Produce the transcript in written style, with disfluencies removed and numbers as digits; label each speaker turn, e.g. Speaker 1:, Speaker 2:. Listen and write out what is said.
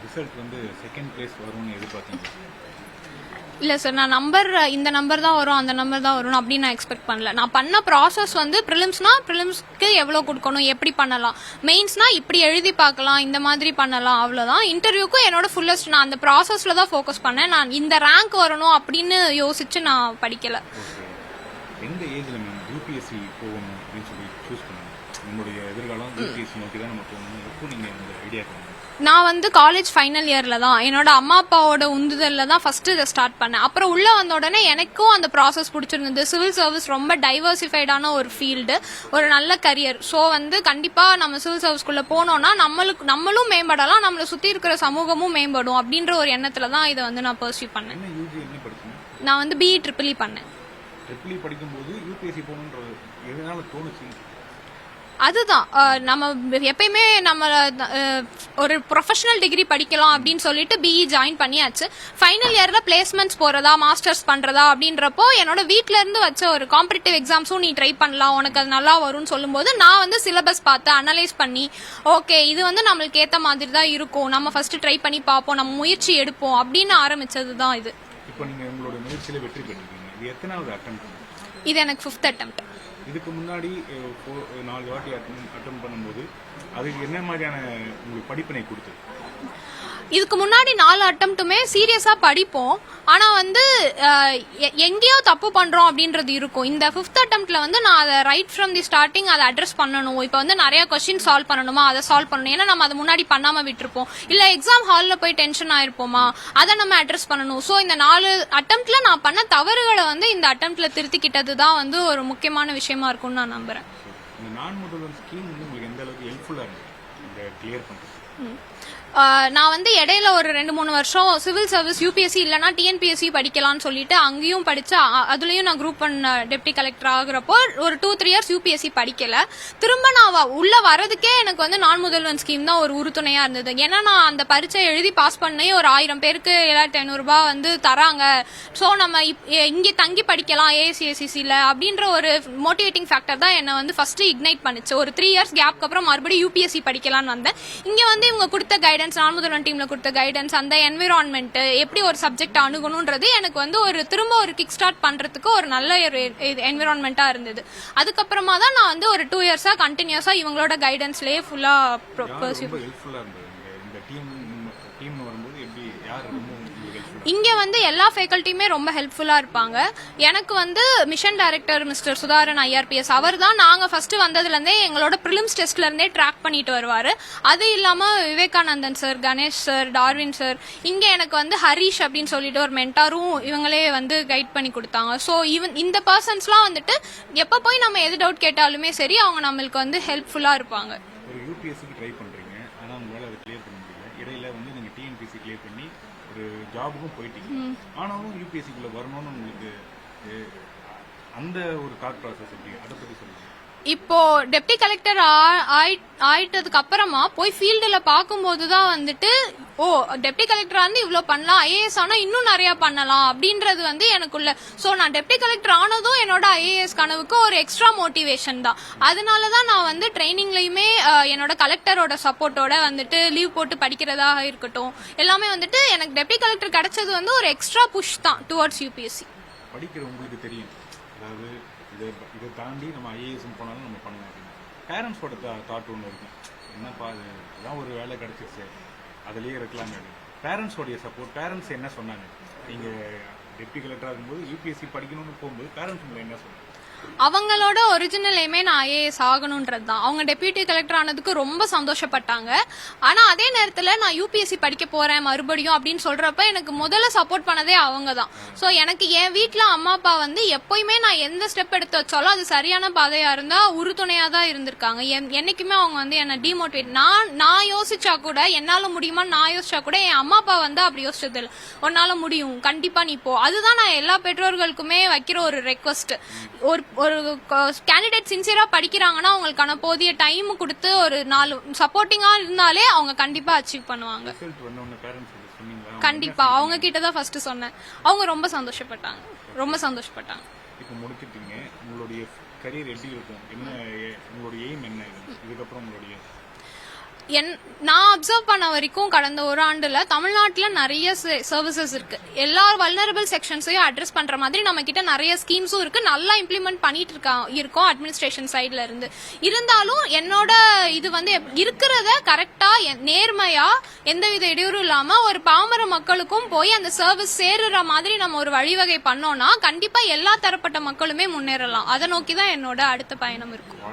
Speaker 1: Result வந்து second place வரும்னு எதிர்பார்த்தீங்க?
Speaker 2: இல்லை சார், நான் இந்த நம்பர் தான் வரும் அந்த நம்பர் தான் வரும் அப்படின்னு நான் எக்ஸ்பெக்ட் பண்ணல. நான் பண்ண ப்ராசஸ் வந்து ப்ரிலிம்ஸ்க்கு எவ்வளோ கொடுக்கணும், எப்படி பண்ணலாம், மெயின்ஸ்னா இப்படி எழுதி பார்க்கலாம், இந்த மாதிரி பண்ணலாம், அவ்வளோதான். இன்டர்வியூக்கும் என்னோட ஃபுல்லஸ்ட் நான் அந்த ப்ராசஸில் தான் ஃபோக்கஸ் பண்ணேன். நான் இந்த ரேங்க் வரணும் அப்படின்னு யோசிச்சு நான் படிக்கலை.
Speaker 1: எந்த ஏஜில் மேம் யூபிஎஸ்சி போகணும் அப்படின்னு சொல்லி சூஸ் பண்ணுங்க? நம்மளுடைய எதிர்காலம் யூபிஎஸ்சி நோக்கி தான் நம்ம போகணும். எப்போ நீங்கள் இந்த ஐடியா பண்ணுங்க?
Speaker 2: நான் வந்து காலேஜ் ஃபைனல் இயரில் தான் என்னோட அம்மா அப்பாவோட உந்துதலில் தான் ஃபர்ஸ்ட் இதை ஸ்டார்ட் பண்ணேன். அப்புறம் உள்ளே வந்த உடனே எனக்கும் அந்த ப்ராசஸ் பிடிச்சிருந்தது. சிவில் சர்வீஸ் ரொம்ப டைவர்சிஃபைடான ஒரு ஃபீல்டு, ஒரு நல்ல கரியர். ஸோ வந்து கண்டிப்பாக நம்ம சிவில் சர்வீஸ்குள்ளே போனோம்னா நம்மளும் மேம்படலாம், நம்மளை சுற்றி இருக்கிற சமூகமும் மேம்படும் அப்படின்ற ஒரு எண்ணத்தில் தான் இதை வந்து நான் பர்சியூ பண்ணேன். நான் வந்து பிஇ ட்ரிபிள் பண்ணேன்.
Speaker 1: ட்ரிபிள் படிக்கும்போது யூபிஎஸ்சி போகணுன்றது எதனால தோணுச்சு?
Speaker 2: அதுதான் நம்ம எப்பயுமே நம்ம ஒரு ப்ரொஃபஷனல் டிகிரி படிக்கலாம் அப்படின்னு சொல்லிட்டு பிஇ ஜாயின் பண்ணியாச்சு. ஃபைனல் இயர்ல பிளேஸ்மெண்ட்ஸ் போறதா மாஸ்டர்ஸ் பண்றதா அப்படின்றப்போ என்னோட வீட்ல இருந்து வச்ச ஒரு காம்படிட்டிவ் எக்ஸாம்ஸும் நீ ட்ரை பண்ணலாம், உனக்கு அது நல்லா வரும்னு சொல்லும்போது நான் வந்து சிலபஸ் பார்த்து அனலைஸ் பண்ணி ஓகே இது வந்து நம்மளுக்கு ஏற்ற மாதிரி தான் இருக்கும், நம்ம ஃபர்ஸ்ட் ட்ரை பண்ணி பார்ப்போம், நம்ம முயற்சி எடுப்போம் அப்படின்னு ஆரம்பிச்சது தான் இது.
Speaker 1: இப்போ நீங்க உங்களோட முயற்சியில வெற்றி பெற்றீங்க. இது எத்தனாவது அட்டெம்ப்ட்?
Speaker 2: இது எனக்கு 5th அட்டெம்ப்ட்.
Speaker 1: இதுக்கு முன்னாடி 4 வாட்டி அட்டம் பண்ணும்போது அதுக்கு என்ன மாதிரியான உங்களுக்கு படிப்பினை கொடுத்தது?
Speaker 2: இதுக்கு முன்னாடி 4 அட்டெம்ப்ட்டுமே சீரியஸா படிப்போம். ஆனா வந்து எங்கேயோ தப்பு பண்றோம் அப்படின்றது இருக்கும். இந்த 5th அட்டெம்ப்ட்ல வந்து நான் அதை ரைட் ஃப்ரம் தி ஸ்டார்டிங் அதை அட்ரஸ் பண்ணணும். இப்போ வந்து நிறைய கொஸ்டின் சால்வ் பண்ணணுமா, அதை சால்வ் பண்ணணும். ஏன்னா நம்ம அதை முன்னாடி பண்ணாம விட்டுருப்போம், இல்ல எக்ஸாம் ஹாலில் போய் டென்ஷன் ஆயிருப்போமா, அதை நம்ம அட்ரஸ் பண்ணணும். ஸோ இந்த 4 அட்டெம்ப்ட்ல நான் பண்ண தவறுகளை வந்து இந்த அட்டெம்ப்ட்ல திருத்திக்கிட்டது தான் வந்து ஒரு முக்கியமான விஷயமா இருக்கும்னு நான் நம்புறேன்.
Speaker 1: இந்த நான் முதல்வன் ஸ்கீம் வந்து உங்களுக்கு எந்த அளவுக்கு ஹெல்ப்ஃபுல்லா இருக்கு இந்த கிளியர் பண்றது?
Speaker 2: நான் வந்து இடையில ஒரு 2-3 வருஷம் சிவில் சர்வீஸ் யூபிஎஸ்சி இல்லைனா டிஎன்பிஎஸ்சி படிக்கலாம்னு சொல்லிட்டு அங்கேயும் படிச்சு அதுலயும் நான் குரூப் 1 டெப்டி கலெக்டர் ஆகுறப்போ ஒரு 2-3 இயர்ஸ் யூபிஎஸ்சி படிக்கல. திரும்ப நான் உள்ள வரதுக்கே எனக்கு வந்து நான் முதல்வன் ஸ்கீம் தான் ஒரு உறுதுணையா இருந்தது. ஏன்னா நான் அந்த பரீட்சை எழுதி பாஸ் பண்ணி ஒரு 1000 பேருக்கு 7500 ரூபாய் வந்து தராங்க. ஸோ நம்ம இங்கே தங்கி படிக்கலாம் ஏசிஎஸ்சிசில அப்படின்ற ஒரு மோட்டிவேட்டிங் ஃபேக்டர் தான் என்னை வந்து ஃபர்ஸ்ட் இக்னைட் பண்ணிச்சு. ஒரு 3 இயர்ஸ் கேப்க்கு அப்புறம் மறுபடியும் யூபிஎஸ்சி படிக்கலாம்னு வந்தேன். இங்க வந்து இவங்க கொடுத்த கைடன்ஸ், நான் முதல்வன் டீம்ல கொடுத்த கைடன்ஸ், அந்த என்விரான்மெண்ட் எப்படி ஒரு சப்ஜெக்ட் அணுகணும்ன்றது எனக்கு வந்து ஒரு திரும்ப ஒரு கிக் ஸ்டார்ட் பண்றதுக்கு ஒரு நல்ல என்விரான்மெண்டா இருந்தது. அதுக்கப்புறமா தான் நான் வந்து ஒரு 2 இயர்ஸா கண்டினியூஸா இவங்களோட கைடன்ஸ்லயே ஃபுல்லா இங்க வந்து எல்லா ஃபேக்கல்ட்டியுமே ரொம்ப ஹெல்ப்ஃபுல்லா இருப்பாங்க. எனக்கு வந்து மிஷன் டைரக்டர் மிஸ்டர் சுதாரன் ஐஆர்பிஎஸ் அவர் தான் நாங்க ஃபர்ஸ்ட் வந்ததுல இருந்தே எங்களோட ப்ரிலிம்ஸ் டெஸ்ட்ல இருந்தே ட்ராக் பண்ணிட்டு வருவாரு. அது இல்லாம Vivekanandan sir, Ganesh sir, Darwin sir, இங்க எனக்கு வந்து ஹரிஷ் அப்படின்னு சொல்லிட்டு ஒரு மென்டாரும் இவங்களே வந்து கைட் பண்ணி கொடுத்தாங்க. ஸோ இந்த பர்சன்ஸ்லாம் வந்துட்டு எப்ப போய் நம்ம எது டவுட் கேட்டாலுமே சரி அவங்க நம்மளுக்கு வந்து ஹெல்ப்ஃபுல்லா இருப்பாங்க.
Speaker 1: ஒரு யூபிஎஸ்சிக்கு ட்ரை பண்றீங்க, ஆனா உங்களால அதை கிளியர் பண்ண முடியல. இடையில வந்து நீங்க டிஎன்பிஎஸ்சி கிளியர் பண்ணி ஒரு ஜாபுக்கும் போயிட்டீங்க. ஆனாலும் யூபிஎஸ்சிக்குள்ள வரணும்னு உங்களுக்கு அந்த ஒரு தாட் ப்ராசஸ் எப்படி, அதை பத்தி சொல்லுங்க.
Speaker 2: இப்போ டெப்டி கலெக்டர் ஆயிட்டதுக்கு அப்புறமா போய் ஃபீல்டுல பார்க்கும்போது தான் வந்துட்டு ஓ டெப்டி கலெக்டரா இருந்து இவ்வளோ பண்ணலாம், ஐஏஎஸ் ஆனால் இன்னும் நிறைய பண்ணலாம் அப்படின்றது வந்து எனக்குள்ள. ஸோ நான் டெப்டி கலெக்டர் ஆனதும் என்னோட ஐஏஎஸ் கனவுக்கு ஒரு எக்ஸ்ட்ரா மோட்டிவேஷன் தான். அதனால தான் நான் வந்து ட்ரைனிங்லயுமே என்னோட கலெக்டரோட சப்போர்ட்டோட வந்துட்டு லீவ் போட்டு படிக்கிறதாக இருக்கட்டும் எல்லாமே வந்துட்டு எனக்கு டெப்டி கலெக்டர் கிடைச்சது வந்து ஒரு எக்ஸ்ட்ரா புஷ் தான் டுவர்ட்ஸ் யூபிஎஸ்சி.
Speaker 1: படிக்கிற உங்களுக்கு தெரியும், அதாவது இதை தாண்டி நம்ம ஐஏஎஸ் போனாலும் நம்ம பண்ணலாம். பேரண்ட்ஸோட தாட் ஒன்று இருக்கும், என்னப்பா இதுதான் ஒரு வேலை கிடைச்சிருச்சு அதுலேயே இருக்கலாம். பேரண்ட்ஸோடைய சப்போர்ட், பேரண்ட்ஸ் என்ன சொன்னாங்க? நீங்கள் டெப்டி கலெக்டராக இருக்கும்போது யூபிஎஸ்சி படிக்கணும்னு போகும்போது பேரண்ட்ஸ் உங்களை என்ன சொன்னாங்க?
Speaker 2: அவங்களோட ஒரிஜினல் எய்மே நான் ஐஏஎஸ் ஆகணுன்றது தான். அவங்க டெப்யூட்டி கலெக்டர் ஆனதுக்கு ரொம்ப சந்தோஷப்பட்டாங்க. ஆனா அதே நேரத்துல நான் யூபிஎஸ்சி படிக்க போறேன் மறுபடியும் அப்படின்னு சொல்றப்ப எனக்கு முதல்ல சப்போர்ட் பண்ணதே அவங்க தான். ஸோ எனக்கு என் வீட்டுல அம்மா அப்பா வந்து எப்பயுமே நான் எந்த ஸ்டெப் எடுத்து வச்சாலும் அது சரியான பாதையா இருந்தா உறுதுணையா தான் இருந்திருக்காங்க. என்னைக்குமே அவங்க வந்து என்ன டிமோட்டிவேட், நான் யோசிச்சா கூட என்னால முடியுமா நான் யோசிச்சா கூட என் அம்மா அப்பா வந்து அப்படி யோசிச்சது இல்லை. உன்னால முடியும், கண்டிப்பா நீ போ. அதுதான் நான் எல்லா பெற்றோர்களுக்குமே வைக்கிற ஒரு ரெக்வஸ்ட். ஒரு கேண்டிடேட் சின்சியரா படிக்கிறாங்கன்னா அவங்களுக்கான போதிய டைம் கொடுத்து ஒரு 4 சப்போர்ட்டிங்கா இருந்தாலே அவங்க கண்டிப்பா அச்சீவ் பண்ணுவாங்க. கண்டிப்பா அவங்க கிட்ட தான் ஃபர்ஸ்ட் சொன்னேன். அவங்க ரொம்ப சந்தோஷப்பட்டாங்க, ரொம்ப சந்தோஷப்பட்டாங்க.
Speaker 1: இப்போ முடிச்சிட்டீங்க, உங்களுடைய கரியர் எப்படி இருக்கும், என்ன உங்களுடைய எய்ம் என்ன இதுக்கப்புறம்? உங்களுடைய
Speaker 2: நான் அப்சர்வ் பண்ண வரைக்கும் கடந்த ஒரு ஆண்டுல தமிழ்நாட்டுல நிறைய சர்வீசஸ் இருக்கு. எல்லா வல்னரபிள் செக்ஷன்ஸையும் அட்ரஸ் பண்ற மாதிரி நம்ம கிட்ட நிறைய ஸ்கீம்ஸும் இருக்கு. நல்லா இம்ப்ளிமெண்ட் பண்ணிட்டு இருக்கோம் அட்மினிஸ்ட்ரேஷன் சைட்ல இருந்து. இருந்தாலும் என்னோட இது வந்து இருக்கிறத கரெக்டா நேர்மையா எந்தவித இடையூறும் இல்லாம ஒரு பாமர மக்களுக்கும் போய் அந்த சர்வீஸ் சேருற மாதிரி நம்ம ஒரு வழிவகை பண்ணோம்னா கண்டிப்பா எல்லா தரப்பட்ட மக்களுமே முன்னேறலாம். அதை நோக்கிதான் என்னோட அடுத்த பயணம் இருக்கும்.